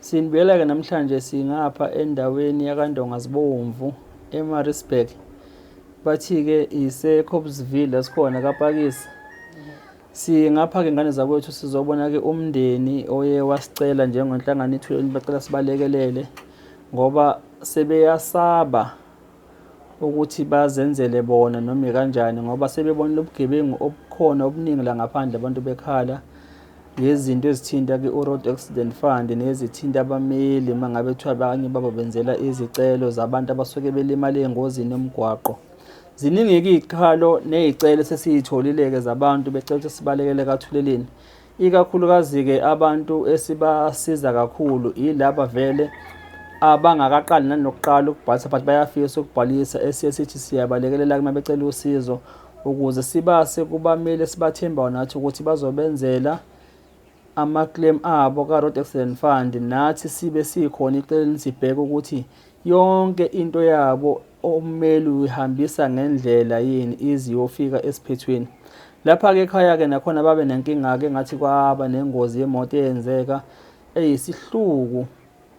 Sinibuyela-ke namhlanje singapha endaweni yaKaNdongazibomvu eMaritzburg. Bathi-ke ise-Cobblesville esikhona kaPakisi. Singapha-ke ngane zakwethu sizobona-ke umndeni oye wasicela njengenhlangano ithuleni bacela sibalekelele ngoba sebeyasaba ukuthi bazenzele bona noma kanjani ngoba sebebonile ubugebengu obukhona obuningi la ngaphandle abantu bekhala ngezinto ezithinta ke-Road Accident Fund nezithinta abameli mangabe kuthiwa abanye babo benzela izicelo zabantu abasuke belimala engozini yomgwaqo. Ziningi-ke izikhalo nezicelo sesiyitholile-ke zabantu becela ukuthi sibalekele kathuleleni. Ikakhulukazi-ke abantu esibasiza kakhulu ilaba vele abangakaqali nanokuqala ukubhalisa but bayafisa ukubhalisa esithi siyabalekelela uma becela usizo ukuze sibase kubameli sibathembayo nathi ukuthi bazobenzela ama-claim abo ka-Road Accident Fund. Nathi sibe sikhona eceleni sibheke ukuthi yonke into yabo omeli uyihambisa ngendlela yini iziyofika esiphethweni. Lapha-ke ekhaya-ke nakhona babe nenkinga-ke ngathi kwaba nengozi yemoto eyenzeka eyisihluku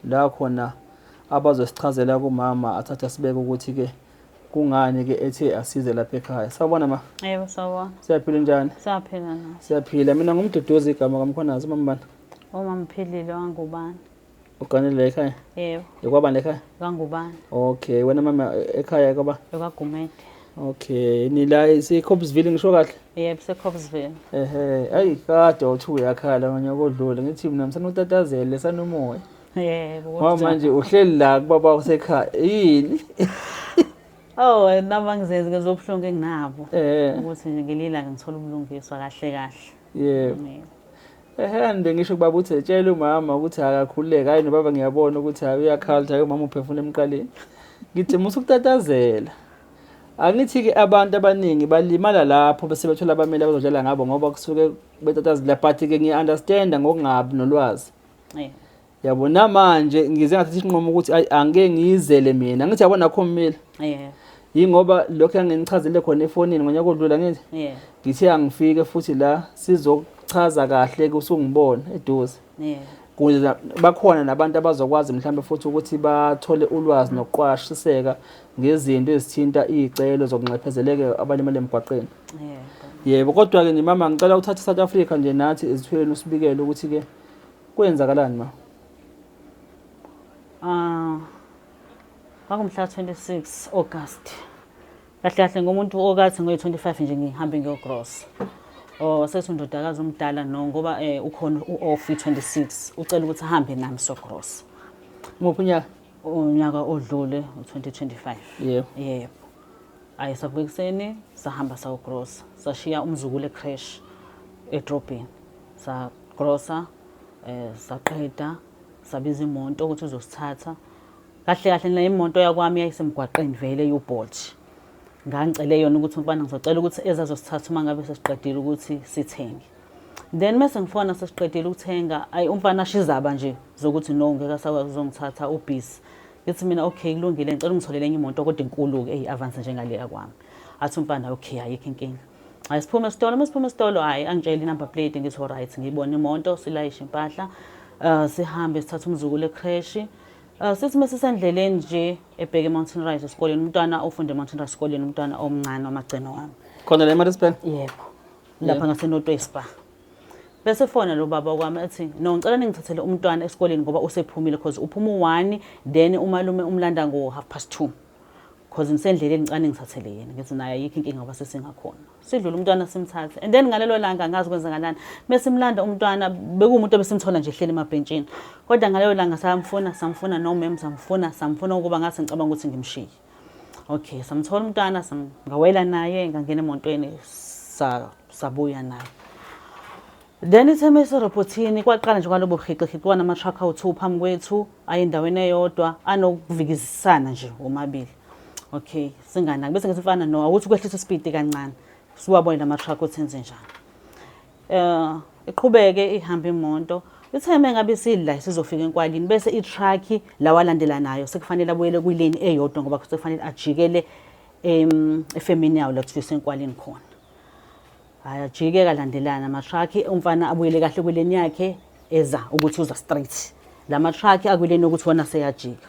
la khona abazosichazela kumama athatha sibeke ukuthi-ke kungani-ke ethe asize lapha ekhaya. Sawubona ma. Yebo sawubona. Siyaphila njani? Siyaphila nawe. Siyaphila. Mina ngumduduzi igama kaMkhwanazi mambani. Mphilile wangubani? Uganele ekhaya? Yebo. Ekwabani ekhaya? Kangubani? Okay, wena mama ekhaya kwaba? EkwaGumede. Okay, nila ise-Cobblesville ngisho kahle? Yebo ise-Cobblesville. Ayi kade awuthi uyakhala ngonyaka odlule ngithi mina msanotatazele sanomoya. Yebo. Ngoba manje uhleli la kubaba usekhaya yini? Oh, noma ngizenze ngezobuhlungu enginabo. Ukuthi nje ngelila ngithola ubulungiswa kahle. Yebo. Ngibe ngisho kubaba uthi tshela umama ukuthi akakhululeke. Hayi nobaba ngiyabona ukuthi hayi uyakhala hayi umama uphefuna emqaleni. Ngithi musukutatazela. Angithi-ke abantu abaningi balimala lapho bese bethola abameli abazodlala ngabo ngoba kusuke betatazela but-ke ngiya-understanda ngokungabi nolwazi. Yabona manje ngize ngathatha isinqumo ukuthi angeke ngiyizele mina. Ngithi yabona akho mmeli. Yingoba lokho enginichazele khona efonini ngonyaka odlula ngithi. Ngithi angifike futhi la sizochaza kahle kusungibona eduze. Kuze bakhona nabantu abazokwazi mhlawumbe futhi ukuthi bathole ulwazi nokuqwashiseka ngezinto ezithinta izicelo zokunxephezeleka abalimele emgwaqeni. Yebo, kodwa-ke nje mama ngicela uthathe South Africa nje nathi ezithweni usibikele ukuthi-ke kwenzakalani ma? Kwakumhla 26 August. Kahle ngomuntu okathi ngoyi-25 nje ngihambe ngiyogross. Sesindodakazi umdala no ngoba ukhona u-off 26 ucela ukuthi ahambe nami gross. Muphi unyaka? Unyaka odlule u-2025. Yebo. Yebo. Savuka ekuseni sahamba gross. Sashiya umzukulu ecrash edrobheni. Grossa saqeda sabiza imoto ukuthi uzosithatha. Kahle la imoto yakwami yayisemgwaqeni vele uBolt. Ngangicele yona ukuthi ubani ngizocela ukuthi ezazosithatha uma ngabe sesiqedile ukuthi sithenge. Then mase ngifona sesiqedile ukuthenga umfana ashizaba nje zokuthi no ngeke asakwazi uzongithatha ubhisi. Ngithi mina okay kulungile ngicela ungitholele enye imoto kodwa enkulu-ke eyi-avance njengale yakwami. Athi umfana okay ayikho inkinga. Siphuma esitolo angitshela i-number plate ngithi alright ngiyibona imoto silayisha impahla. Sihambe sithatha umzukulu ecrash. Sithi mesisendleleni nje ebheke eMountain Rise esikoleni umntwana ofunda eMountain Rise esikoleni umntwana omncane wamagcino wami. Khona la eMaritzburg? Yebo. Lapha ngaseNorth Spa. Bese fona lo baba kwami ethi no ngicela ningithathele umntwana esikoleni ngoba usephumile because uphuma u1 then umalume umlanda ngo2:30. Because ngisendleleni ngicane ngithathele yena ngithi naye ayikho inkinga ngoba sesingakhona. Sidlula umntwana simthathe and then ngalelo langa ngazi kwenzakalani. Mesimlanda umntwana bekuumuntu besimthola nje ehleli emabhentshini. Kodwa ngalelo langa samfuna no mem samfuna ukuba ngase ngicabanga ukuthi ngimshiye. Okay, samthola umntwana ngawela naye ngangena emotweni sabuya naye. Then itheme eserobothini kwaqala nje kwalobo buhiqi nama truck awu2 phambi kwethu ayendaweni eyodwa anokuvikisana nje omabili. Okay, singana bese ngisifana no awuthi kwehlisa speed kancane. Siwabone lama truck uthenze njani. Iqhubeke ihamba imoto. Itheme ngabe sidla sizofika enkwalini bese i-truck lawalandela nayo sekufanele abuyele kwilane eyodwa ngoba kufanele ajikele efemini yawo la kufisa enkwalini khona. Ajike kalandelana ama truck umfana abuyele kahle kwilane yakhe eza ukuthi uza straight. lama truck akuleni ukuthi wona seyajika.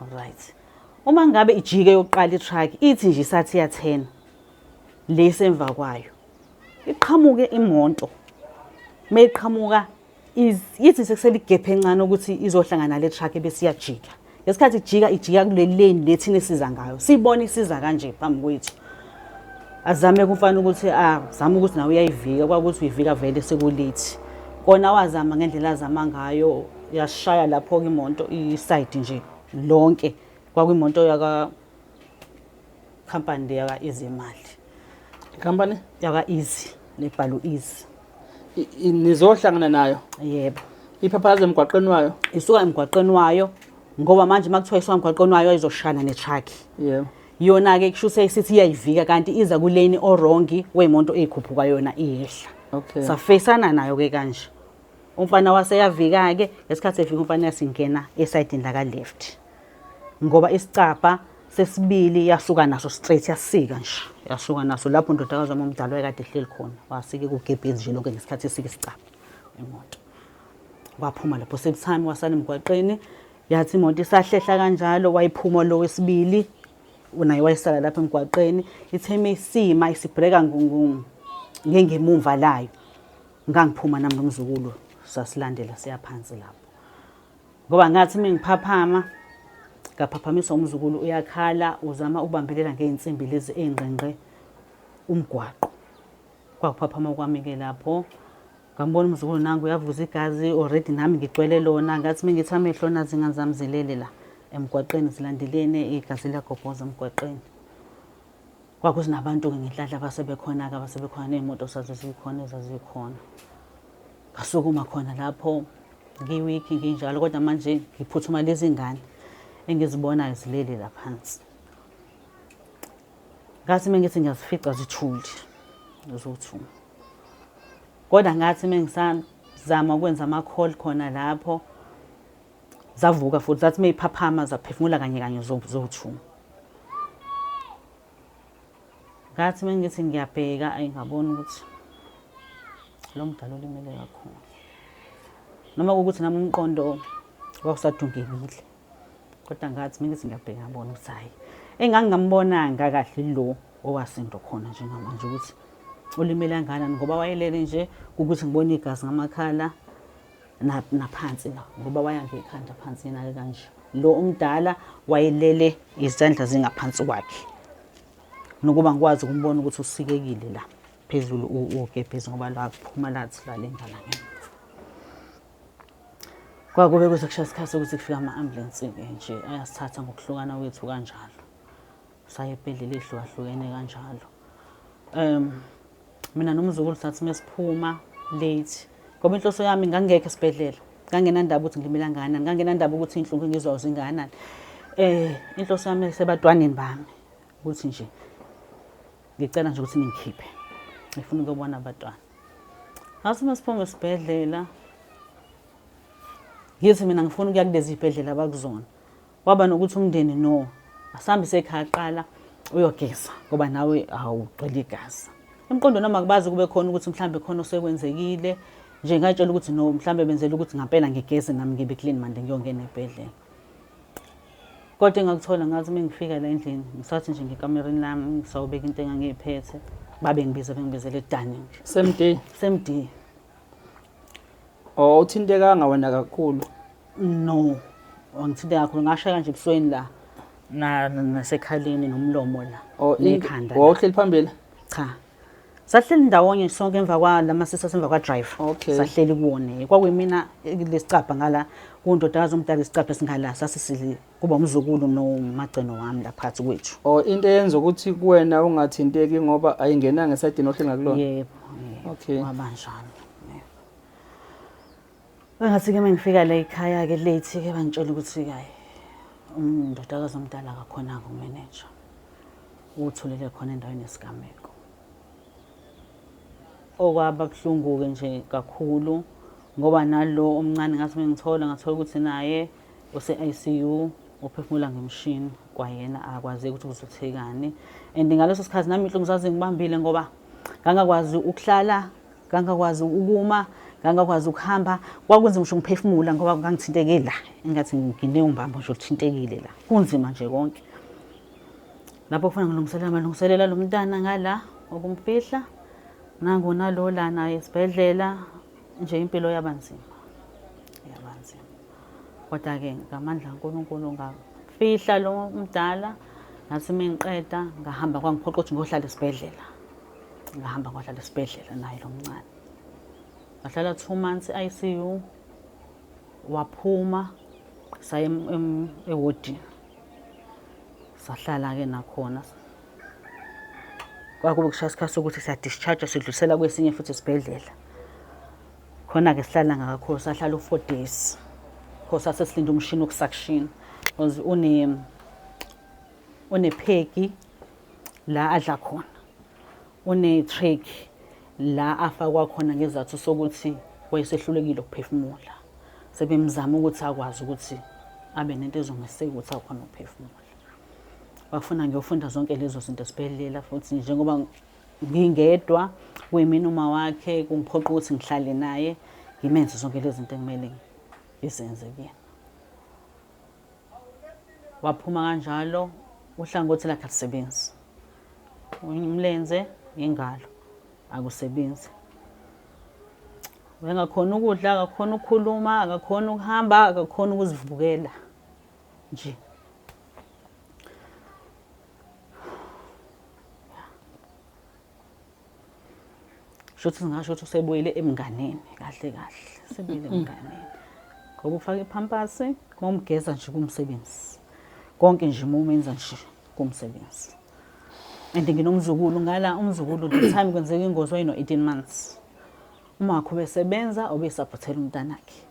Alright. Uma ngabe ijike yokuqala i-truck ithi nje isathi ya 10 lesemva kwayo. Iqhamuke imoto. Meyiqhamuka ithi sekusele igephe encane ukuthi izohlangana le truck bese iyajika. Ngesikhathi ijika kuleli lane lethina esiza ngayo. Sibona isiza kanje phambi kwethu. Azame kumfana ukuthi zama ukuthi nawe uyayivika kwakuthi uyivika vele sekulithi. Kona wazama ngendlela azama ngayo yashaya lapho imoto iside nje lonke kwakuyimonto yaka company yaka Izimali. Company Yaka Easy lebhalu Easy. Nizohlangana nayo? Yebo. Iphaphaza emgwaqeni wayo? Isuka emgwaqeni wayo ngoba manje makuthiwa isuka emgwaqeni wayo izoshana netruck. Yebo. Yona ke kushuse isithi iyayivika kanti iza kulane orongi wemonto ekhuphuka yona iyehla. Okay. Safesana nayo ke kanje. Umfana waseyavika ke ngesikhathi efika umfana yasingena esayidini la ka left. Ngoba isicapha sesibili yasuka naso straight yasika nje. Yasuka naso lapho ndodakazi wami omdala wayekade ehleli khona. Wasike kugebhezi nje lonke ngesikhathi esike isicapha emoto. Waphuma lapho sebetime wasala emgwaqeni yathi imoto isahlehla kanjalo wayiphuma lo wesibili unaye wayesala lapha emgwaqeni itheme isima isibhreka ngengemumva layo ngangiphuma nami nomzukulu sasilandela siyaphansi lapho ngoba ngathi mengiphaphama ngaphaphamisa umzukulu uyakhala uzama ubambelela ngeinsimbi lezi engqengqe umgwaqo kwakuphaphama kwami ke lapho ngambona umzukulu nangu uyavuza igazi already nami ngigcwele lona ngathi mengithi amehlo nazi ngazamzelele la emgwaqeni zilandelene igazi liyagobhoza emgwaqeni kwakusinabantu ngenhlanhla abasebekhona neimoto sazizikhona ezazikhona ngasukuma khona lapho ngiwiki nginjalo kodwa manje ngiphuthuma lezi ingane engizibonayo zilele laphansi ngathi mengithi ngiyazifica zithuli zothuma kodwa ngathi mengisazama ukwenza ama call khona lapho zavuka futhi zathi meyiphaphama zaphefumula kanye zothuma ngathi mengithi ngiyabheka ayingabona ukuthi lo mdalo limele kakhulu noma ukuthi nami umqondo wawusadungekile kodwa ngathi mengithi ngiyabheka ngabona ukuthi hayi engangingambonanga kahle lo owasinto khona njengamanje ukuthi ulimele kangakanani ngoba wayelele nje ukuthi ngibone igazi ngamakhala naphansi la ngoba wayangekhanda phansi yena kanje lo umdala wayelele izandla zingaphansi kwakhe nokuba ngikwazi ukumbona ukuthi usikekile la phezulu ugebhezi ngoba la kuphuma lathi la lengala ngemva kwakube kuzokushaya isikhathi ukuthi kufika ama-ambulance nje ayasithatha ngokuhlukana kwethu kanjalo saye ebhedlela ehlukahlukene kanjalo mina nomzukulu sathi mesiphuma late ngoba inhloso yami ngangekho esibhedlela ngangenandaba ukuthi ngilimela kangakanani ngangenandaba ukuthi inhlungu ngizwa zingakanani inhloso yami sebatwaneni bami ukuthi nje ngicela nje ukuthi ningikhiphe ngifuna ukubona abantwana ngathi masiphuma esibhedlela ngithi mina ngifuna ukuya kulezi ibhedlela abakuzona waba nokuthi umndeni no asihambise ekhaya qala uyogeza ngoba nawe awuqeli igazi emqondo noma kubazi kube khona ukuthi mhlambe khona osekwenzekile nje ngayitshela ukuthi no mhlambe benzela ukuthi ngampela ngigeze nami ngibe clean manje ngiyongena ebhedlela kodwa engakuthola ngathi mengifika la endlini ngisathi nje ngekamereni lami ngisawubeka into engangiyiphethe babe bengibizele eDaning same day uthinteka wena kakhulu? No angithinte kakhulu ngashaya nje ebusweni la nasekhaleni nomlomo la nekhanda wawuhleli phambili? Cha sahleli ndawonye sonke emva kwa lamasisa semva kwa drive sahleli kuwona kwakuyimina lesicapha ngala kundodakazi omdala isicapha singala sasisili kuba umzukulu nomagcino wami laphathi kwethu into eyenza ukuthi kuwena ungathinteki ngoba ayingenanga esayidini ohleli ngakulona? Yebo okay wabanjalo ngathi ke mengifika la ekhaya ke late ke bangitshela ukuthi hayi umndodakazi omdala akakhona ngumanager uthulele khona endaweni yesigameko okwaba kuhlungu ke nje kakhulu ngoba nalo omncane ngathi ngithola ukuthi naye use ICU uphefumula ngemshini kwayena akwazi ukuthi uzothekani and ngaleso sikhathi nami inhlungu zazi ngibambile ngoba ngangakwazi ukuhlala ngangakwazi ukuma ngangakwazi ukuhamba kwakunzima ngisho ngiphefumula ngoba ngangithinteke la engathi nginewumbambo nje oluthintekile la kunzima nje konke lapho kufanele ngalungiselela lo mntana ngala ukumfihla nangona lo lana esibhedlela nje impilo yabanzima kodwa ke ngamandla kaNkulunkulu ngafihla lo mdala ngathi mengiqeda ngahamba kwangiphoqa ukuthi ngohlala esibhedlela naye lo mncane ngahlala 2 months ICU waphuma saye ewodi sahlala ke nakhona kwakube kushaya isikhathi sokuthi siya discharge sidlulisela kwesinye futhi isibhedlela khona ke sihlala ngakakhulu sahlala u4 days khosa sesilinda umshini wokusuction because une pheki la adla khona une trach la afakwa khona ngezathu sokuthi wayesehlulekile ukuphefumula sebemzama ukuthi akwazi ukuthi abe nento ezongeseka ukuthi akhona ukuphefumula bafuna ngiyofunda zonke lezo zinto esibhedlela futhi njengoba ngingedwa kuyimina uma wakhe kungiphoqa ukuthi ngihlale naye ngimenze zonke lezi zinto ekumele izenze kuyena waphuma kanjalo uhlangothi lakhe alisebenzi umlenze ingalo akusebenzi wengakhona ukudla akakhona ukukhuluma akakhona ukuhamba akakhona ukuzivukela nje shothi ngisho ukuthi usebuyele emnganeni kahle sebuyele emnganeni ngoba ufaka ipampers ngomgeza nje kumsebenzi konke nje umenza nje kumsebenzi nginomzukulu ngala umzukulu the time kwenzeka ingozi wayino 18 months uma wakho besebenza obesaphothela umntana wakhe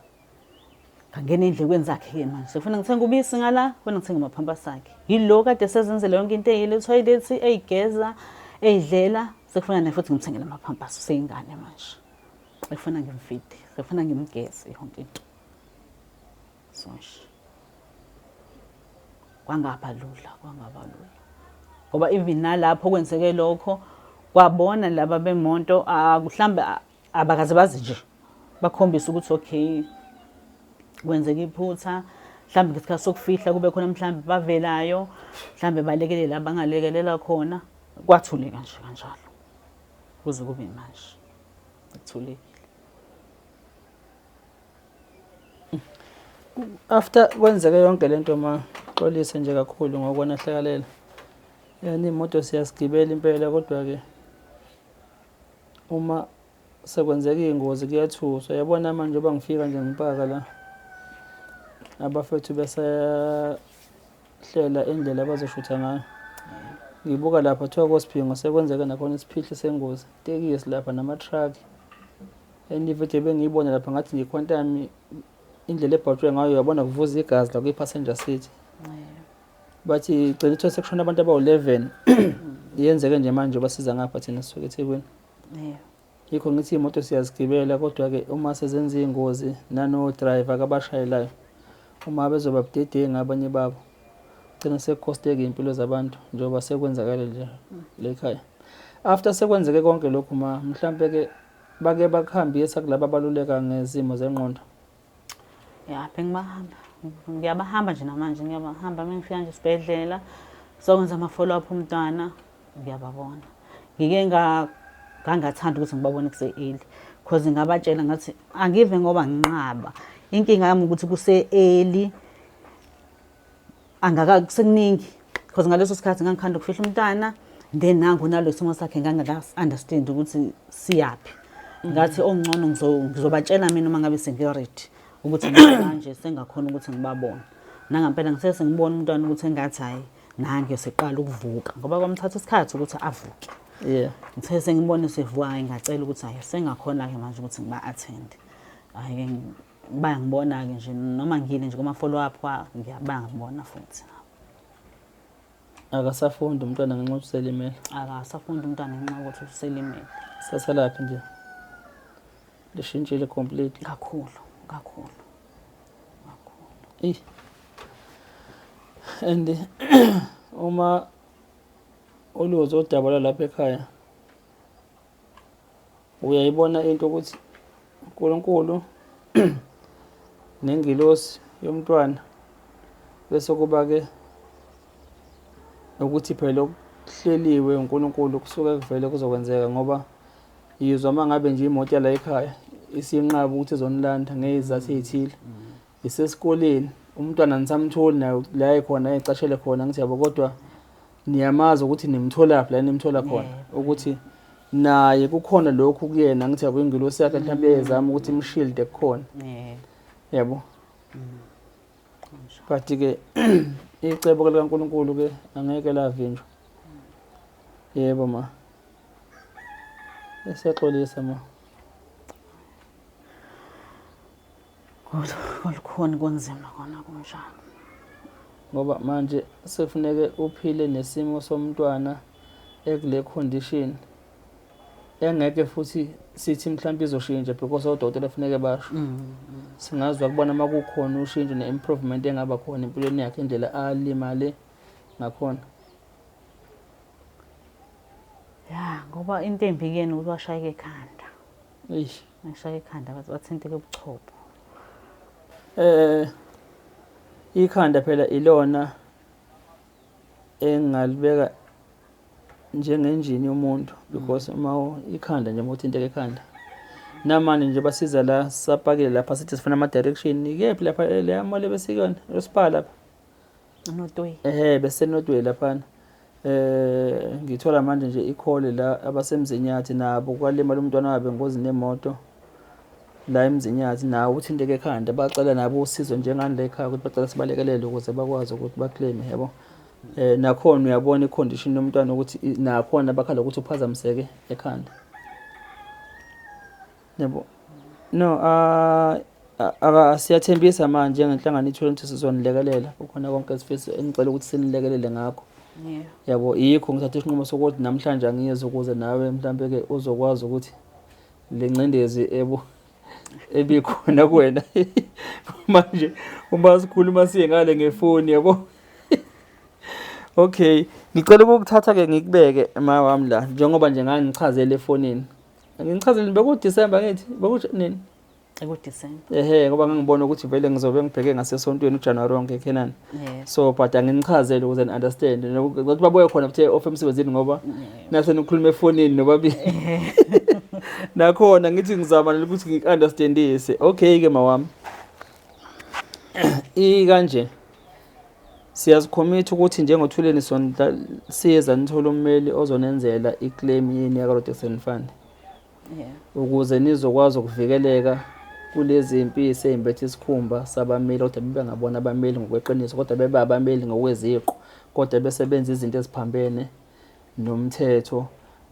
ngangena endlekweni zakhe ke manje sefuna ngithenga ubisi ngala funa ngithenga amapampers akhe yilo kade sezenzele yonke into eyile toilet eyigeza eyidlela sekufuna naye futhi ngimthengele amapampers seyingane manje efuna ngimfide sefuna ngimgeze yonke into so kwangaba lula ngoba even nalapho kwenzeke lokho kwabona laba bemonto mhlambe abakaze bazi nje bakhombisa ukuthi okay kwenzeka iphutha mhlambe ngesikhathi sokufihla kube khona mhlambe bavelayo mhlambe balekelela abangalekelela khona kwathuleka nje kanjalo kuze kube manje kuthulekile after kwenzeke yonke lento Xolise nje kakhulu ngokubona hlekalela yani imoto siyasigibela impela kodwa ke uma sekwenzeka ingozi kuyathuswa yabona manje oba ngifika nje ngipaka la abafethu besehlela indlela abazoshutha ngayo ngibuka lapha kuthiwa koSiphingo sekwenzeka nakhona isiphihli sengozi tekisi lapha nama truck enivete bengiyibona lapha ngathi ngikhwantami indlela ebhajwe ngayo yabona kuvuza igazi la kwi-passenger seat bathi gcina ukuthi sekushona abantu abawu11 yenzeke nje manje basiza ngapha thina sisuke eThekwini yikho ngithi imoto siyazigibela kodwa ke uma sezenza ingozi nano driver kabashayelayo uma bezoba budedengu abanye babo gcina sekukhosteka impilo zabantu njengoba sekwenzakala nje lekhaya after sekwenzeke konke lokhu mhlambe ke bake bakuhambisa kulabo abaluleka ngezimo zengqondo ngiyabahamba nje namanje ngiyabahamba mengifika nje esibhedlela sokwenza ama follow up umntwana ngiyababona ngangathanda ukuthi ngibabone kuse-early because ngabatshela ngathi angive ngoba nginqaba inkinga yami ukuthi kuse-early angakakusekuningi because ngaleso sikhathi ngangikhanda ukufihla umntana then nangu nalo isimo sakhe ngangaka-understand ukuthi siyaphi ngathi ongcono ngizobatshela mina uma ngabe sengiready ukuthi manje sengakhona ukuthi ngibabone nangampela ngisese ngibona umntwana ukuthi engathi hayi nange seqala ukuvuka ngoba kwamthatha isikhathi ukuthi avuke ngithe ngibone sevuka ngacela ukuthi hayi sengakhona ke manje ukuthi ngiba attend hayi bayangibona ke nje noma ngile nje kuma follow up ngiyabangibona futhi akasafunda umntwana ngenxa ukuthi uselimele akasafunda umntwana ngenxa ukuthi uselimele sasalaphi nje lishintshile completely kakhulu and uma uluzodabula lapha ekhaya uyayibona into ukuthi uNkulunkulu nengilosi yomntwana bese kuba ke ukuthi phela okuhleliwe uNkulunkulu kusuke kuvele kuzokwenzeka ngoba yizwa mangabe nje imoto yala ekhaya isinqaba ukuthi izonilanda ngezizathu ezithile isesikoleni umntwana nisamtholi nayo la ekhona ecashele khona ngithi yabo kodwa niyamazi ukuthi nimthola la nimthola khona ukuthi naye kukhona lokhu kuyena ngithi yabo ingilosi yakhe mhlawumbe yezama ukuthi imshilde kukhona yabo but ke icebo likaNkulunkulu ke angeke lavinjwa yebo ma esiyaxolisa ma Kukhona kunzima kona kunjalo ngoba manje sefuneke uphile nesimo somntwana ekule condition engeke futhi sithi mhlawumbe izoshintsha because odokotela kufanele basho singazwa kubona makukhona ushintsho ne-improvement engaba khona empilweni yakhe indlela alimale ngakhona ya ngoba into embikeni ukuthi washayeka ekhanda eish ngishaya ekhanda bathinteke ubuchopho ikhanda phela ilona engalibeka njengenjini yomuntu because uma ikhanda nje mothinteke ekhanda namanje nje basiza la sapakile lapha sithi sifuna ama direction ikephi lapha le mole besikona esiphala lapha Notwe bese Notwe lapha ngithola manje nje ikhole la abasemzinyathi nabo kwalimala umntwana wabe ngozini nemoto la emzinyathi nawo uthinteke ekhanda bacela nabo usizo njengani la ekhaya ukuthi bacela sibalekelele ukuze bakwazi ukuthi baclaim yabo nakhona uyabona icondition yomntwana ukuthi nakhona bakhala ukuthi uphazamiseke ekhanda yebo no siyathembisa manje ngenhlangano i-20 sizonilekelela kukhona konke esifisa engicela ukuthi sinilekelele ngakho yabo yikho ngithatha isinqumo sokuthi namhlanje angiyeza ukuze nawe mhlambe ke uzokwazi ukuthi lencindezi ebikhona kuwena manje uma sikhuluma siye ngale ngefoni yabo okay ngicela ukuthatha ke ngikubeke ema wami la njengoba nje ngangichazele efonini ngichazele bekuDisember ngithi bekunini ekuDisember ngoba ngangibona ukuthi vele ngizobe ngibheke ngasesontweni uJanuary wonke eKenan so but anginichazele ukuze ni understand ukuthi babuye khona bethe off emsebenzini ngoba nase nikhuluma efonini nobabili nakhona ngithi ngizama ukuthi ngiunderstandise okay ke mawami kanje siyazicommit ukuthi njengothuleni sonta siza nithola ummeli ozonenzela iclaim yini yaKaRodex Fund ukuze nizokwazi ukuvikeleka kulezi impi sezimbethe isikhumba sabameli kodwa bengabona abameli ngokweqiniso kodwa bebe abameli ngokweziqo kodwa besebenza izinto eziphambene nomthetho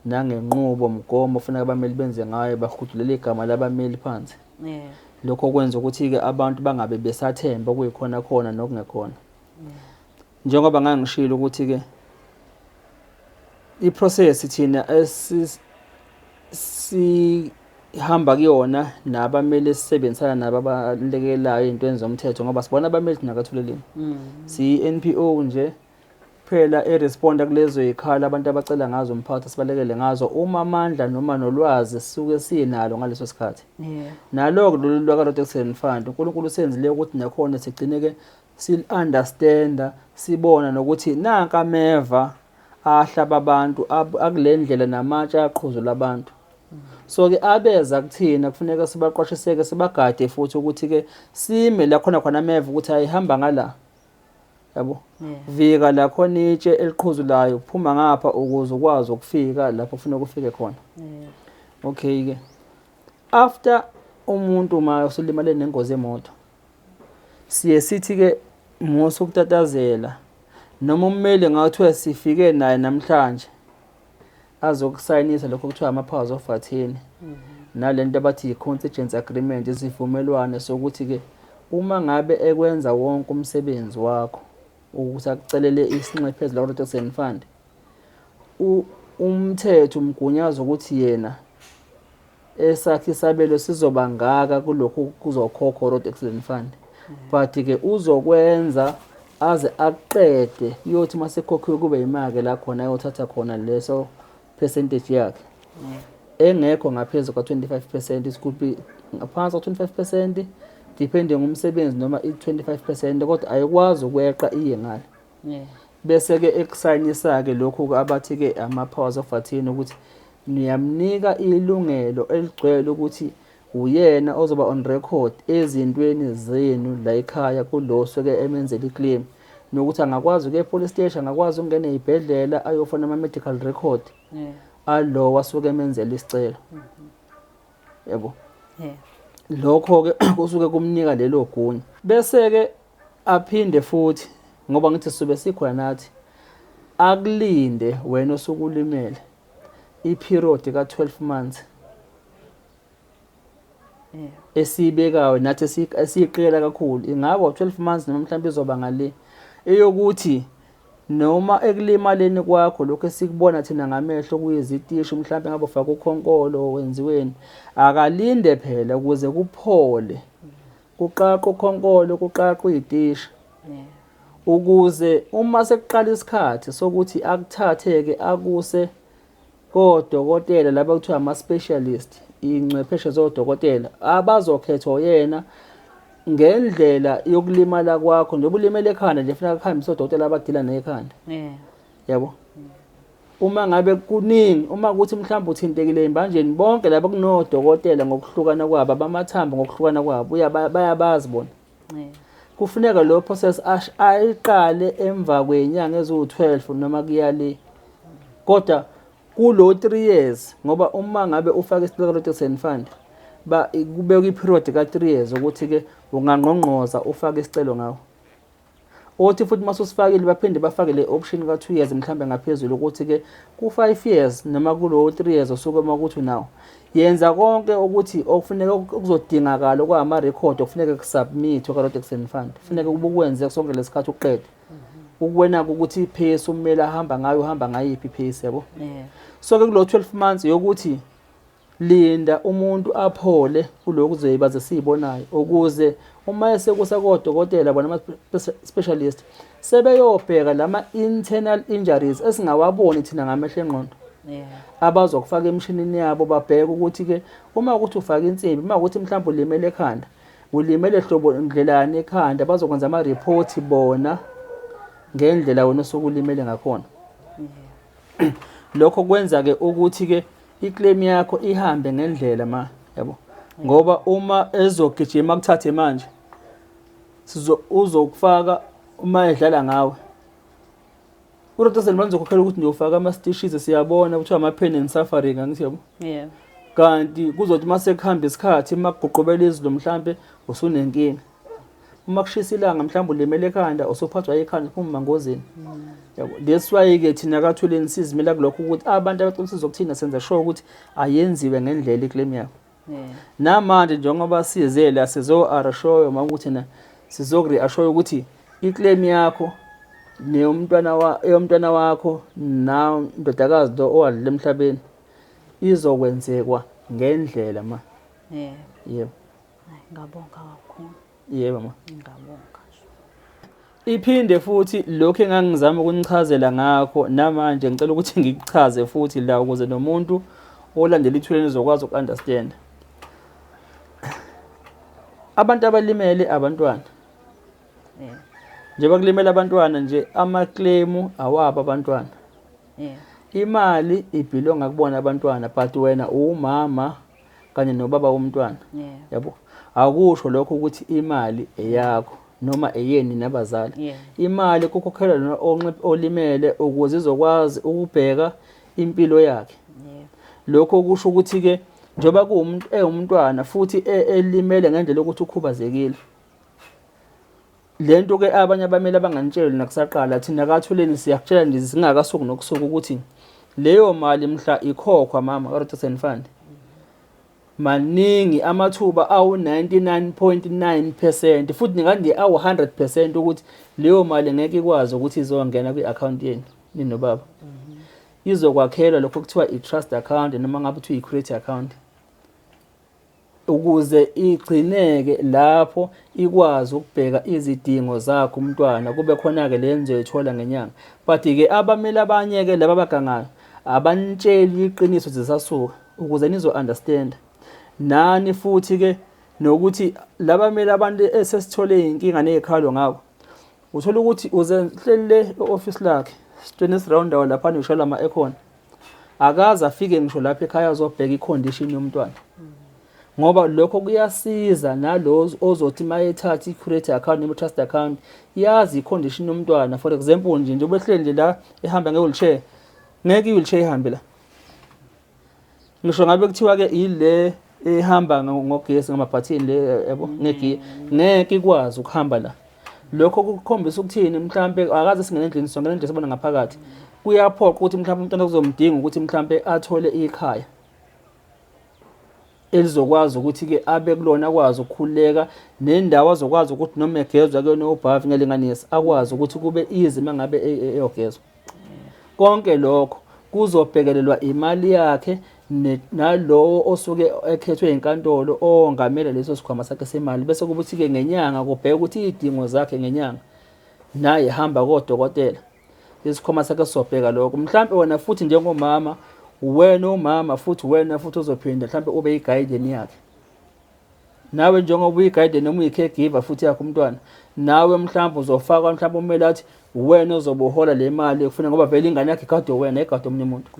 nangenqubo umgomo ufuna abameli benze ngayo bahudulele igama labameli phansi lokho kwenza ukuthi ke abantu bangabe besathemba kuyikhona khona nokungekhona njengoba ngangishilo ukuthi ke iprocess thina sihamba kuyona nabameli sisebenzisana nabo abalekelayo ezintweni zomthetho ngoba sibona abameli nakathuleleni si-NPO nje phela eresponda kulezo ikhala abantu abacela ngazo umphakathi sibalekele ngazo uma amandla noma nolwazi sisuke sinalo ngaleso sikhathi naloko lolu lwakaRodex Fund uNkulunkulu usenzile ukuthi nakhona sigcineke sil-understanda sibona nokuthi nanka ameva ahlaba abantu akulendlela namatshe aqhuzula abantu so ke abeza kuthina kufuneka sibaqwashiseke sibagade futhi ukuthi ke sime la khona ameva ukuthi ayihamba ngala yabo vika la khona itshe eliqhuzulayo uphuma ngapha ukuze ukwazi ukufika lapho ufuna ukufike khona okay ke after umuntu ma usulimale nengozi yemoto siye sithi ke musukutatazela noma ummeli ngathi sifike naye namhlanje azokusayinisa lokho kuthiwa ama-powers of attorney nalento abathi i-contingency agreement isivumelwano sokuthi ke uma ngabe ekwenza wonke umsebenzi wakho ukuthi akucelele isinxephezelo laKaRodex Fund umthetho umgunyaza ukuthi yena esakhe isabelo sizoba ngaka kulokho kuzokhokha uRodex Fund but ke uzokwenza aze aqede yothi mase khokhiwe kube imake la khona ayothatha khona leso percentage yakhe engekho ngaphezulu ka-25%, it could be ngaphansi ka-25%, depending umsebenzi noma i-25%, kodwa ayikwazi ukweqa iye ngale. Bese-ke ekusayinisa-ke lokhu abathi-ke ama-powers of attorney ukuthi niyamnika ilungelo eligcwele ukuthi uyena ozoba on record ezintweni zenu la ekhaya kulo osuke emenzela iclaim, nokuthi angakwazi ukuya e-police station, angakwazi ukungena ey'bhedlela ayofuna ama-medical record alo wasuke emenzela isicelo. Yabo. Lokho-ke kusuke kumnika lelo gunya. Bese-ke aphinde futhi, ngoba ngithi sibe sikhona nathi, akulinde wena osukulimele i-period ka-12 months esiyibekayo nathi esiyiqikela kakhulu. Ingaba 12 months noma mhlawumbe izoba ngale eyokuthi noma ekulimaleni kwakho lokho esikubona thina ngamehlo kuyizitishi, mhlawumbe ngabe ufaka ukhonkolo wenziweni, akalinde phela ukuze kuphole, kuqaqwe ukhonkolo, kuqaqwe izitishi, ukuze uma sekuqala isikhathi sokuthi akuthathe-ke akuse kodokotela laba kuthiwa ama-specialist, ingcwepheshe zodokotela abazokhethwa yena ngendlela yokulimala kwakho. Njengoba ulimele ekhanda nje kufuneka kuhambise odokotela abadila nekhanda. Yabo. Uma ngabe kuningi, uma kuthi mhlawumbe uthintekile embanjeni, bonke laba kunodokotela ngokuhlukana kwabo, abamathambo ngokuhlukana kwabo bayabazi bona. Kufuneka lo process ayiqale emva kwenyanga eziwu-12 noma kuyale. Kodwa kulo 3 years, ngoba uma ngabe ufaka isicelo protection fund kubekwa i-period ka-3 years ukuthi-ke ungangqongqoza ufake isicelo ngawo. Othi futhi masusifakile baphinde bafake le option ka-2 years mhlawumbe ngaphezulu ukuthi-ke ku-5 years noma kulo 3 years osuke uma ukuthi unawo, yenza konke ukuthi okufuneka okuzodingakala okwama-record okufuneka kusubmit kwa-protection fund, kufuneka ukwenze sonke lesikhathi uqede ukuwena-ke ukuthi i-pace umele ahamba ngayo, uhamba ngayiphi i-pace. Yabo. So-ke kulo 12 months yokuthi linda umuntu aphole kulokhu kuzoyibaza siyibonayo, ukuze uma esekusa kodokotela bona ama-specialist sebeyobheka lama-internal injuries esingawaboni thina ngamehlo engqondo, abazokufaka emshinini yabo babheke ukuthi-ke uma ukuthi ufaka insimbi, uma ukuthi mhlawumbe ulimele ekhanda, ulimele hlobo ndlelani ekhanda, bazokwenza ama-report bona ngendlela wena osukulimele ngakhona. Lokho kwenza-ke ukuthi-ke iclaim yakho ihambe ngendlela yabo. Ngoba uma ezogijima kuthathe manje uzokufaka uma edlala ngawe, uRotasel banizokhokhela ukuthi nje ufaka ama-stitches, siyabona kuthiwa ama-pain and suffering, angithi yabo. Kanti kuzothi mase kuhamba isikhathi makuguqubela izulu mhlambe usunenkinga, uma kushisa ilanga mhlawumbe ulimele ekhanda usuphathwa ikhanda kuma ngozini. Yabo. That's why-ke thina kaThuleni sizimela kulokho ukuthi abantu abacela ukuthina senza sure ukuthi ayenziwe ngendlela iclaim yakho. Namanje njengoba sizela sizo-assure uma ukuthi na sizoku-reassure ukuthi iclaim yakho neyomntwana wakho na ndodakazi lo owadlula emhlabeni izokwenzekwa ngendlela Yebo. Ngabonga kakhulu. Yebo Ngabonga. Iphinde futhi lokho engangizama ukunichazela ngakho namanje ngicela ukuthi ngikuchaze futhi la ukuze nomuntu olandela ithuleni uzokwazi ukunderstand. Abantu abalimele abantwana. Njengoba kulimela abantwana nje ama-claim awabo abantwana. Imali ibhilonga kubona abantwana but wena umama kanye nobaba womntwana. Yabo. Akusho lokho ukuthi imali eyakho noma eyeni nabazali. Imali kukhokhelwa olimele ukuze izokwazi ukubheka impilo yakhe. Lokho kusho ukuthi-ke njoba umntwana futhi elimele ngendlela ukuthi ukhubazekile. Lento-ke abanye abameli abanganitsheli nakusaqala thina kaThuleni siyakutshela nje singakasuku nokusuku ukuthi leyo mali mhla ikhokhwa mama ka-Rotation Fund. Maningi amathuba awu 99.9% futhi ngikandi awu 100% ukuthi leyo mali ngeke ikwazi ukuthi izongena kwi-account yenu ninobaba. Izokwakhelwa lokho kuthiwa i-trust account noma ngabe kuthiwa i-credit account, ukuze igcineke lapho ikwazi ukubheka izidingo zakho umntwana kube khona-ke le nizoyithola ngenyanga. But-ke abameli abanye-ke laba abagangayo abanitsheli iqiniso zisasuka ukuze nizo understand nani futhi ke nokuthi labamele abantu esesithole inkinga nezikhalo ngabo uthola ukuthi uzenhlele office lakhe Stenis Roundaw lapha nishola ama ekhona akaze afike ngisho lapha ekhaya azobheka icondition yomntwana ngoba lokho kuyasiza nalozo ozothi mayethatha i-credit account noma trust account yazi icondition yomntwana for example nje obehleli nje la ehamba nge-wheelchair ngeke i-wheelchair ihambe la ngisho ngabe kuthiwa ke ile ehamba ngogesi ngamabhathini le yabo ngegiya ngeke ikwazi ukuhamba la lokho kukhombisa ukuthini mhlambe akaze singene endlini sonke nje sibona ngaphakathi kuyaphoqa ukuthi mhlambe umntwana kuzomdinga ukuthi mhlambe athole ikhaya elizokwazi ukuthi ke abe kulona akwazi ukukhuleka nendawo azokwazi ukuthi noma egezwa ke nobhavi ngelinganisa akwazi ukuthi kube easy mangabe eyogezwa konke lokho kuzobhekelelwa imali yakhe nalowo osuke ekhethwe inkantolo ongamela leso sikhwama sakhe semali bese kubuthi ke ngenyanga kubheka ukuthi idingo zakhe ngenyanga naye hamba kodokotela isikhwama sakhe sobheka lokho mhlambe wena futhi njengomama wena umama futhi wena futhi uzophinda mhlambe ube i-guardian yakhe nawe njengoba uyi-guardian noma uyi-caregiver futhi yakho umntwana nawe mhlambe uzofaka mhlambe umele athi wena uzobuhola le mali ekufanele ngoba vele ingane yakhe igade wena igade omunye umuntu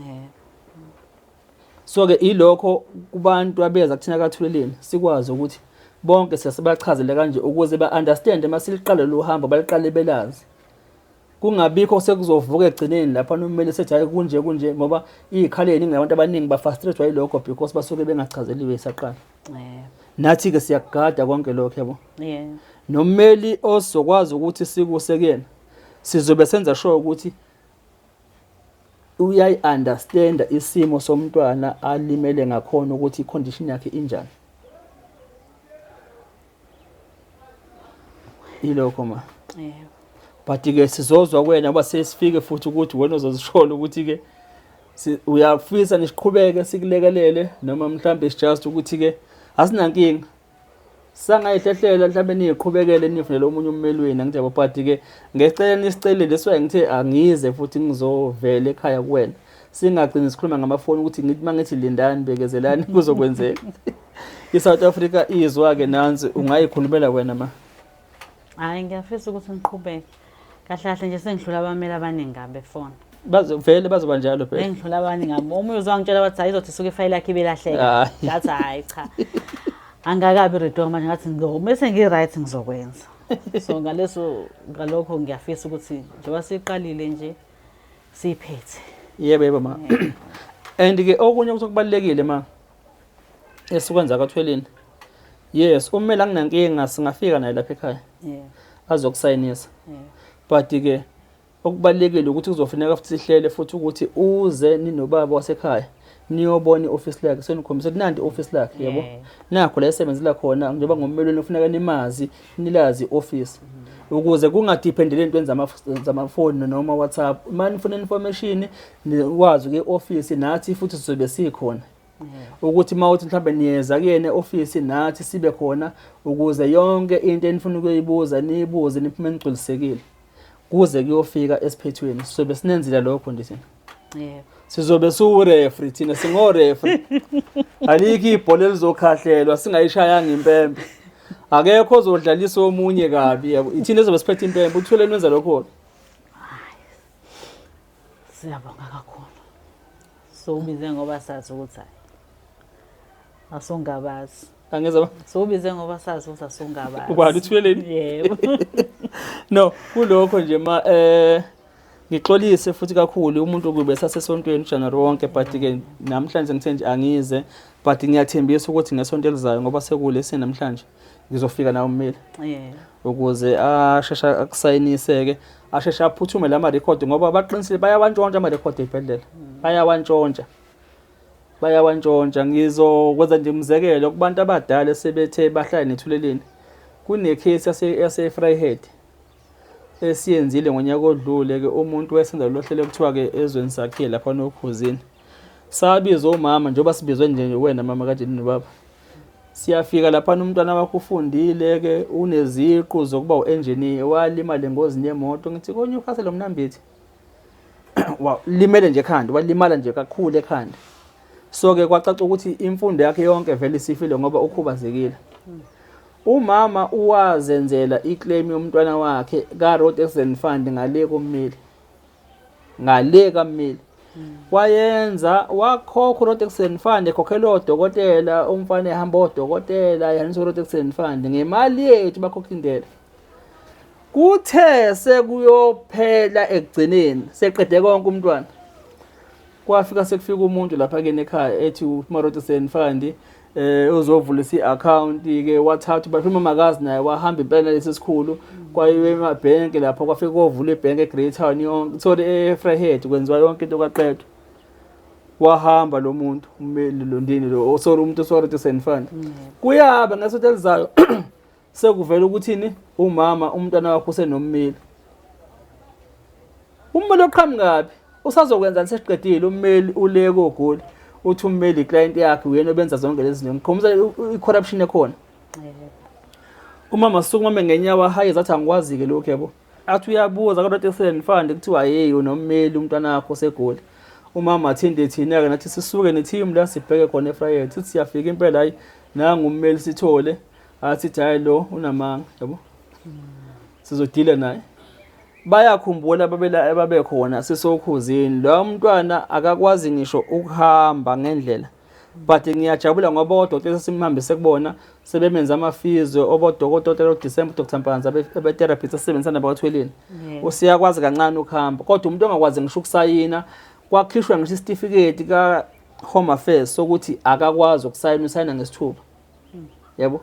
so ke ilokho kubantu abeza kuthina kathuleleni sikwazi ukuthi bonke siyasebachazele kanje ukuze ba-understand masiliqale lo hambo baliqale belazi kungabikho sekuzovuka egcineni lapha nomele sethi hayi kunje ngoba izikhaleni ngabantu abaningi bafrustrate yilokho because basuke bengachazeliwe isaqala nathi ke siyagada konke lokho yabo nomeli osokwazi ukuthi sikusekena sizobe senza sure ukuthi uyayi-understand isimo somntwana alimele ngakhona ukuthi icondition yakhe injani ilokho ma but ke sizozwa kwena ngoba sesifike futhi ukuthi wena uzozishola ukuthi ke uyafisa nisiqhubeke sikulekelele noma mhlambe just ukuthi ke asinankinga sangayihlehlela mhlambe niqhubekele nifunele omunye ummeli wena ngithi yabo but ke ngecela nisicele leswaye ngithe angize futhi ngizovela ekhaya kuwena singagcini sikhuluma ngamafoni ukuthi ngithi mangithi lindani bekezelani kuzokwenzeka iSouth Africa izwa ke nansi ungayikhulumela wena ma hayi ngiyafisa ukuthi ngiqhubeke kahle kahle nje sengidlula abameli abaningi ngabe phone vele bazoba njalo phela engidlula abaningi ngabo uma uzongitshela bathi ayizothi suke ifile yakhe ibelahleka ngathi hayi cha angakabi ready manje ngathi bese ngi-right ngizokwenza so ngalokho ngiyafisa ukuthi njengoba siqalile nje siphethe yebo ma and ke okunye okubalekile ma esikwenza kathweleni yes umela nginankinga singafika naye lapha ekhaya azokusayinisa but ke okubalekile ukuthi kuzofuneka futhi sihlele futhi ukuthi uze ninobaba wasekhaya niyobona ioffice lakhe senikhombisa kunandi ioffice lakhe yabo nakho la esebenzela khona njengoba ngommelweni ufuneka nimazi nilazi ioffice ukuze kungadependele entweni zamafoni noma WhatsApp manje ufuna information nikwazi ke office nathi futhi sizobe sikhona ukuthi mawuthi mhlambe niyeza kuyena office nathi sibe khona ukuze yonke into enifuna ukuyibuza niyibuze niphume nigculisekile kuze kuyofika esiphethweni sizobe sinenzile lokho ndithina sizobe su-referee thina singo-referee alikho ibhola elizokhahlelwa singayishayanga impembe akekho ozodlalisa omunye kabi yabo ithina ezobe siphethe impembe uthuleni wenza lokho siyabonga kakhulu so ubize ngoba sazi ukuthi asongabazi angeza so ubize ngoba sazi ukuthi asongabazi ubani uthuleni yebo no kulokho nje ma ngixolise futhi kakhulu umuntu kube sasesontweni uJanuary wonke but ke namhlanje ngithe nje angize but ngiyathembisa ukuthi ngesonto elizayo ngoba sekule namhlanje ngizofika nawo ummeli ukuze ashesha akusayinise-ke ashesha aphuthume lama record ngoba baqinisile bayawantshontsha ama record ezibhedlela bayawantshontsha ngizokwenza nje umzekelo kubantu abadala sebethe bahlala nethuleleni kunecase yase Vryheid esiyenzile ngonyaka odlule ke umuntu wesenza lohlelo kuthiwa ke ezweni sakhe lapha nokhuzini sabiza umama njengoba sibizwe nje wena mama kanje nobaba siyafika lapha umntwana wakho ufundile ke uneziqu zokuba uengineer walimala engozini yemoto ngithi konyufase lo mnambithi limele nje ekhanda walimala nje kakhulu ekhanda So ke kwacaca ukuthi imfundo yakhe yonke vele isifile ngoba ukhubazekile. Umama uwazenzela iclaim yomntwana wakhe ka Road Accident Fund ngale kummeli. Ngale kammeli. Wayenza wakhokha Road Accident Fund ekhokhela odokotela, umfana ehamba odokotela, yaniswa Road Accident Fund ngemali yethu bakhokha indlela. Kuthe sekuyophela ekugcineni seqede konke umntwana. Kwafika sekufika umuntu lapha kene ekhaya ethi uMarote Accident Fund uzovula i-account ke wathatha baphuma makazi naye wahamba impela lesi sikhulu kwayiwe emabhenki lapha kwafika kovula ibhenki eGreat Town yonke sorry eFreihead kwenziwa yonke into kaqedwe. Wahamba lo muntu ummeli Londini lo sorry umuntu oSoweto Accident Fund. Kuyaba ngesothi elizayo sekuvela ukuthini umama umntwana wakhe usenommeli. Ummeli oqhamukapi usazokwenza lisesiqedile ummeli uleke ogoli uthi ummeli client yakhe uyena obenza zonke lezi zinto. Ngikhombisa i-corruption ekhona. Umama suku mama ngenyawa hayi zathi angikwazi ke lokho yabo. Athi uyabuza ka Road Accident Fund kuthiwa hey unommeli umntwana wakhe osegoli. Umama athinde thina ke nathi sisuke neteam la sibheke khona eFreihead sithi siyafika impela hayi nanga ummeli sithole athi hayi lo unamanga yabo. Sizodila naye. Bayakhumbula babekhona sisokhuzini lo mntwana akakwazi ngisho ukuhamba ngendlela but ngiyajabula ngoba odokotela simhambise kubona sebemenza amafizio obodokotela uDecember Dr Mpanza abe-therapist asebenzisana bakwaThweleni usiyakwazi kancane ukuhamba kodwa umuntu ongakwazi ngisho ukusayina kwakhishwa ngisho isitifiketi ka Home Affairs sokuthi akakwazi ukusayina usayina ngesithupha yabo.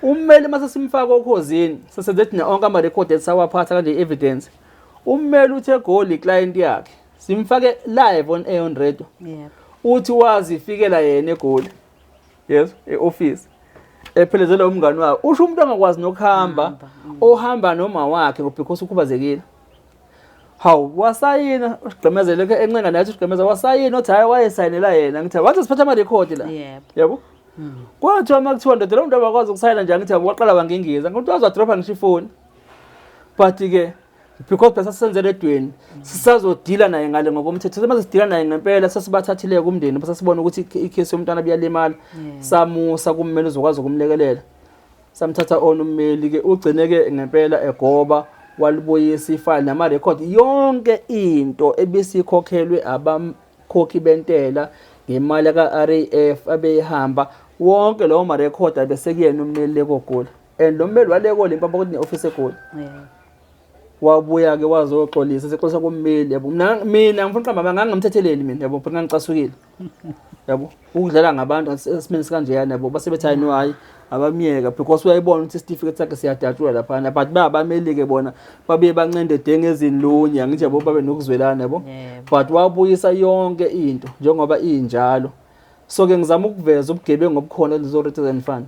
Ummeli mase simfaka okhozini sesezethi na onke ama record esawaphatha kanje evidence ummeli uthe goli client yakhe simfake live on air on radio uthi wazifikela yena egoli yes eoffice ephelezela umngani wakhe usho umuntu angakwazi nokuhamba ohamba noma wakhe because ukhubazekile. Hawu wasayina usigqemezele ke encenga nathi usigqemeza wasayina othi hayi wayesayinela yena ngithi wathi siphatha ama record la yabo. Kwathi uma kuthiwa ndoda lo muntu abakwazi ukusayina njani ngithi waqala bangingiza ngokuthi wazodropa ngisho ifoni but ke because bese senzele edweni sisazodila naye ngale ngokomthetho mase sidila naye ngempela sesibathathile kumndeni bese sibona ukuthi icase yomntwana biyalimala samusa kummeli uzokwazi ukumlekelela samthatha on ummeli ke ugcine ke ngempela egoba walibuyisa ifile nama record yonke into ebisikhokhelwe abamkhokhi bentela ngemali ka RAF abeyihamba wonke lawo ma record abesekuyena ummeli lekogoli and lo mmeli waleko lempa ukuthi neoffice egoli wabuya ke wazoxolisa sexoxa kummeli yabo mina ngifuna uqamba ngangamthetheleli mina yabo phela ngicasukile yabo ukudlala ngabantu esimeni sikanje yana yabo basebethi hayi no hayi abamiyeka because uyayibona ukuthi certificate sakhe siyadatshula lapha but babameli ke bona babe bancende denge ezinlunya ngithi yabo babe nokuzwelana yabo but wabuyisa yonke into njengoba injalo. So ke ngizama ukuveza ubugebengu obukhona lezo Road Accident Fund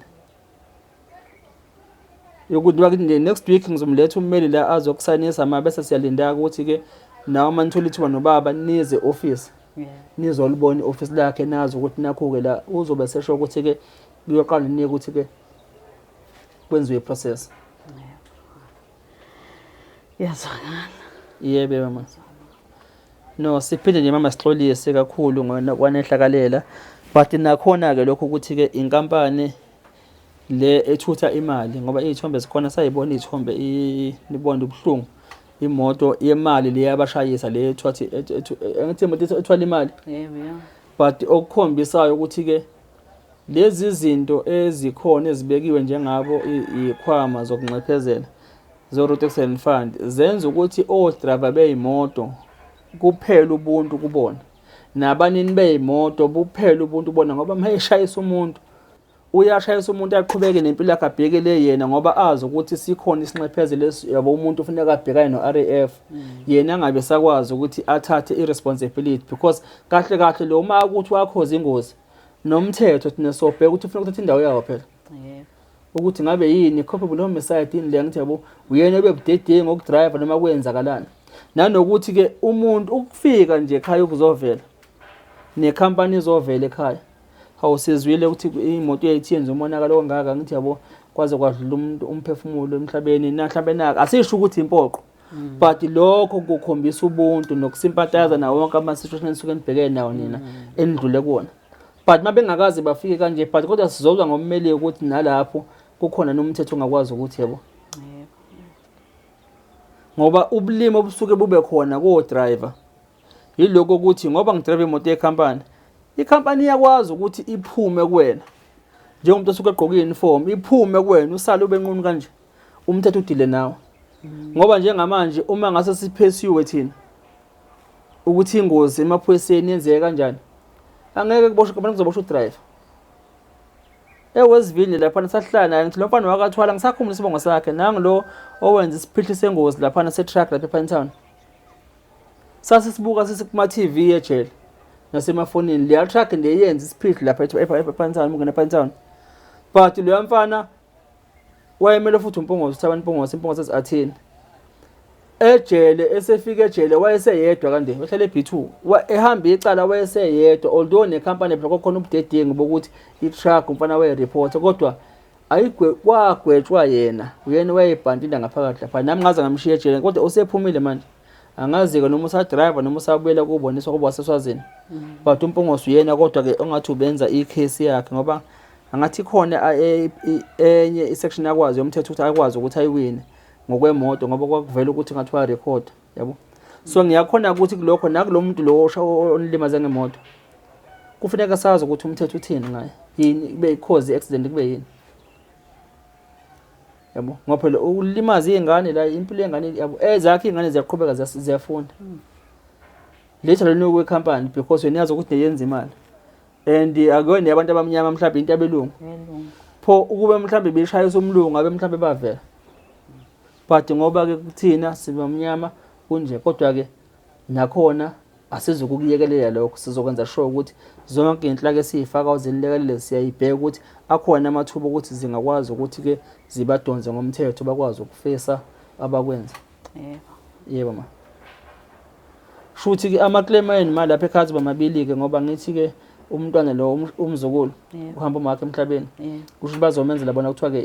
yokuthi wakithi next week ngizomletha ummeli la azokusayinisa ama bese siyalinda ukuthi ke nawo manithola ithuba nobaba nize office nizolibona office lakhe nazi ukuthi nakho ke la uzobe sesho ukuthi ke kuyoqala nike ukuthi ke kwenziwe iprocess. Yazakala. Yebe mama. No siphinde nje mama sixolise kakhulu ngokwanehlakalela but nakhona ke lokho ukuthi ke inkampani le ethutha imali ngoba izithombe zikhona sayibona izithombe nibona ubhlungu imoto yemali le yabashayisa le ethathi ngithi imoto ethwala imali but okukhombisayo ukuthi ke lezi zinto ezikhona ezibekiwe njengabo ikhwama zokunxephezela zo Road Accident Fund zenza ukuthi o-driver beyimoto kuphela ubuntu kubona nabanini beyimoto buphela ubuntu kubona ngoba mayeshayisa umuntu uyashayisa umuntu aqhubeke nempilo yakhe abhekele yena ngoba azi ukuthi sikhona isinxephezelo yabo umuntu ufuneka abhekane no-RAF yena angabe sakwazi ukuthi athathe irresponsibility because kahle lo uma ukuthi wakhoza ingozi nomthetho thina sobheka ukuthi ufuna ukuthatha indawo yawo phela ukuthi ngabe yini culpable homicide ini le ngithi yabo uyena ebebudedenge ngokudrive noma kwenzakalana nanokuthi ke umuntu ukufika nje ekhaya ukuzovela nekhampani izovela ekhaya awusizwile ukuthi imoto yayithi yenza umonakalo ongaka ngithi yabo kwaze kwadlula umuntu umphefumulo emhlabeni nahlabeni asisho ukuthi impoqo but lokho kukhombisa ubuntu nokusympathize nawo wonke ama-situation enisuke nibhekene nawo nina enidlule kuwona. But mabengakazi bafike kanje, but kodwa sizozwa ngommeli ukuthi nalapho kukhona nomthetho ongakwazi ukuthi yebo. Ngoba ubulimo obusuke bube khona ko-driver yiloko ukuthi ngoba ngidrive imoto yekhampani, ikhampani iyakwazi ukuthi iphume kuwena njengomuntu osuke egqoke i-uniform, iphume kuwena usale ube nqunu kanje, umthetho udile nawe. Ngoba njengamanje uma ngase siphesiwe thina ukuthi ingozi emaphoyiseni yenzeke kanjani, angeke kuboshwe abantu kuzoboshwa udriver. Ewesivini lapha sahlala naye ngithi lo mfana wakathwala ngisakhumbula isibongo sakhe nangilo owenza isiphihli sengozi lapha se-truck lapha ePinetown. Sasibuka kuma TV ejele nasemafonini le truck ndeyenza isiphihli lapha ePinetown mungena ePinetown. But lo mfana wayemele futhi umpongozo uthabana impongozo ezathini. Ejele esefika ejele wayeseyedwa kande wahlala eB2 ehamba icala wayeseyedwa although nekhampani phela kokhona ubudedingi bokuthi i-truck umfana wayereport kodwa kwagwetshwa uyena wayebhantile ngaphakathi lapha nami ngaze ngamshiya ejele kodwa usephumile manje. Angazi-ke noma usadriver noma usabuyela kuboniswa kuba waseswazini. But umpongozo uyena kodwa ke ongathi ubenza i-case yakhe ngoba angathi khona enye i-section yakwazi yomthetho ukuthi akwazi ukuthi ayiwine ngokwemoto ngoba kwakuvela ukuthi ngathiwa record yabo. So ngiyakhona ukuthi kulokho nakulomuntu lo onilimaze ngemoto kufuneka sazi ukuthi umthetho uthini ngaye, yini kube cause accident kube yini yabo. Ngoba phela ulimaza izingane la impilo yengane yabo ezakhe izingane ziyaqhubeka ziyafunda. Letha lo kwecompany because uyazi ukuthi neyenza imali and akuyona abantu abamnyama mhlawumbe into abelungu pho ukube mhlawumbe beshayisa umlungu abe mhlawumbe bavela. But ngoba ke kuthina sibamnyama kunje kodwa ke nakhona asizokukuyekelela lokho, sizokwenza sure ukuthi zonke inhlaka esifaka uzinilekelele siyayibheka ukuthi akhona amathuba ukuthi zingakwazi ukuthi ke zibadonze ngomthetho bakwazi ukufesa abakwenza. Yebo ma. Futhi ke ama-claim ayimali lapha ekhaya bamabili ke ngoba ngithi ke umntwana lo umzukulu uhamba umakhe emhlabeni kusho bazomenzela bona kuthiwa ke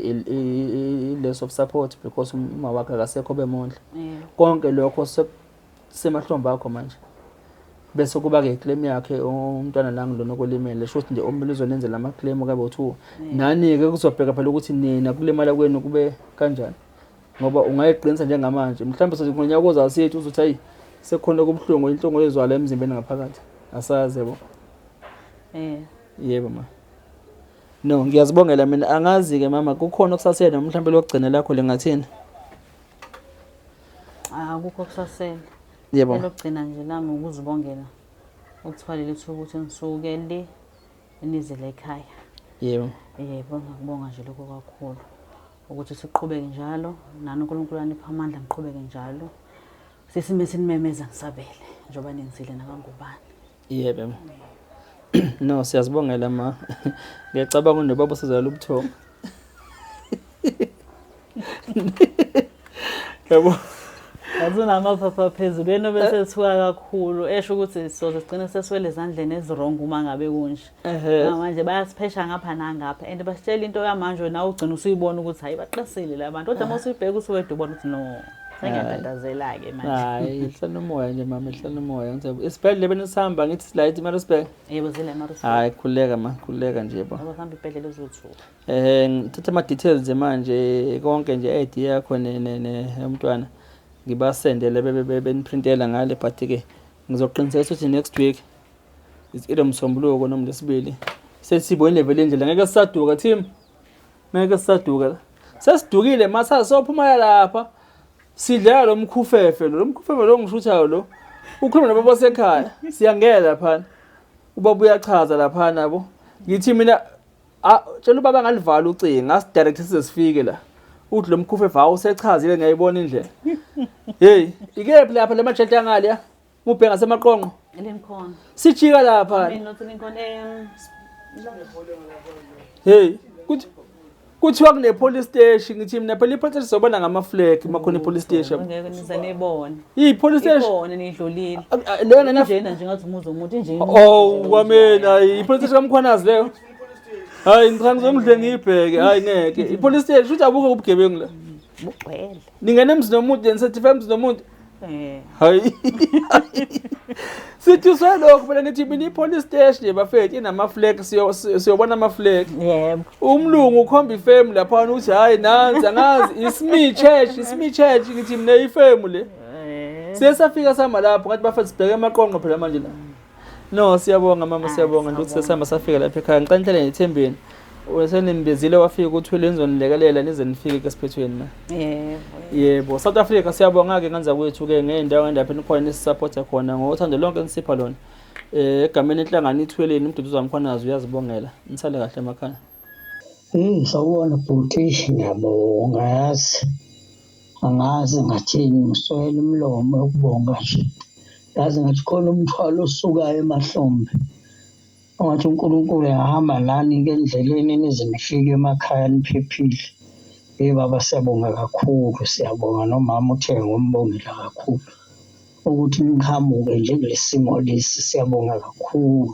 less of support because uma wakhe akasekho bemondla. Konke lokho semahlombe akho manje bese kuba ke claim yakhe umntwana la ngilona kolimele shothi nje ombili uzonenzela ama-claim kabe uthu nani ke kuzobheka phela ukuthi nina kulemala kwenu kube kanjani ngoba ungayiqinisa njengamanje mhlawumbe sezingonyaka ozasethu uzothi hayi sekhona kubhlungu inhlungu yezwala emzimbeni ngaphakathi asaze yebo. Yebo ma. No ngiyazibongela mina angazi ke mama kukhona okusasena mhlawumbe lokugcina lakho lengathini. Akukho kusasela. Yebo. Lokugcina nje nami ukuzibongela ukuthwalele ukuthi ngisuke le enizele ekhaya. Yebo. Yebo ngakubonga nje lokho kakhulu ukuthi siqhubeke njalo nani uNkulunkulu anipha amandla ngiqhubeke njalo. Sesime sinimemeza ngisabele njoba nenzile nakangubani. Yebo. No siyazibongela ma. Ngiyacabanga nobaba sizala ubuthongo. Yebo. Azinamaphapha phezulu beno bese thuka kakhulu esho ukuthi sizoze sigcine seswele ezandleni ezirong uma ngabe kunje. Manje bayasiphesha ngapha nangapha and basitshela into yamanje nawe ugcina usuyibona ukuthi hayi baqasile labantu kodwa mase uyibheka usuwedwa ubona ukuthi no sengiyatatazela ke manje. Hayi hlala umoya nje mama hlala umoya ngithe isibhedlela benisihamba ngithi slight Maritzburg. Yebo zile Maritzburg. Hayi khuleka ma khuleka nje yebo. Ngoba ibhedlela ezothuka. Ngithatha ama details manje konke nje ID yakho nomntwana ngibasendele beniprintela ngale but ke ngizoqiniseka ukuthi next week is either Msombuluko noma leSibili sesibone level endlela ngeke sisaduka team ngeke sisaduka sesidukile masa sophuma lapha sidlala lo mkhufefe lo ngishuthayo lo ukhuluma nabo basekhaya siyangena lapha ubaba uyachaza lapha nabo ngithi mina tshela ubaba ngalivala ucinga ngasidirect sesifike la uthi lo mkhufefe awusechazile ngiyayibona indlela. Hey ikephi lapha lemajeta ngale ya ubhenga semaqonqo Lincoln sijika lapha mina nothi Lincoln hey kuthiwa kune police station ngithi mina phela ipolice station sobona ngama flag makhona ipolice station ngeke nize nibone ipolice station ibone nidlulile lena njena nje ngathi umuzo umuntu nje oh wamena ipolice station kamkhwanazi leyo hayi ngicela ngizongidle ngibheke hayi ngeke ipolice station uthi abuke ubugebengu la Bugcwele. Ningene emzini womuntu nisethi emzini womuntu. Hayi. Sithi usalokho phela ngithi mina ipolice station bafethu inama-flag siyobona ama-flag. Yebo. Umlungu ukhomba ifemu lapha uthi hayi nansi angazi ismi church ngithi mina ifemu le. Sesafika sama lapho ngathi bafethu sibheke emaqonqo phela manje la. No siyabonga mama siyabonga ukuthi sesihamba safika lapha ekhaya ngiqanihlele nethembeni. Usenimbezile wafika uthwele nizonilekelela nize nifike ke siphethweni na. Yebo South Africa siyabonga ke nganza kwethu ke ngeendawo endapha nikhona nisupporta khona ngothando lonke nisipha lona. Egameni enhlangano ithweleni umduduzo wamkhwanazi uyazibongela nisale kahle emakhaya. Sawubona bhuti ngiyabonga yazi. Angazi ngathini ngisoyela umlomo ukubonga nje. Yazi ngathi khona umthwalo osukayo emahlombe. Ngathi uNkulunkulu ehamba nani ke endleleni nize nifike emakhaya niphephile. Baba siyabonga kakhulu siyabonga nomama uthe ngombongela kakhulu. Ukuthi niqhamuke nje kulesimo lesi siyabonga kakhulu.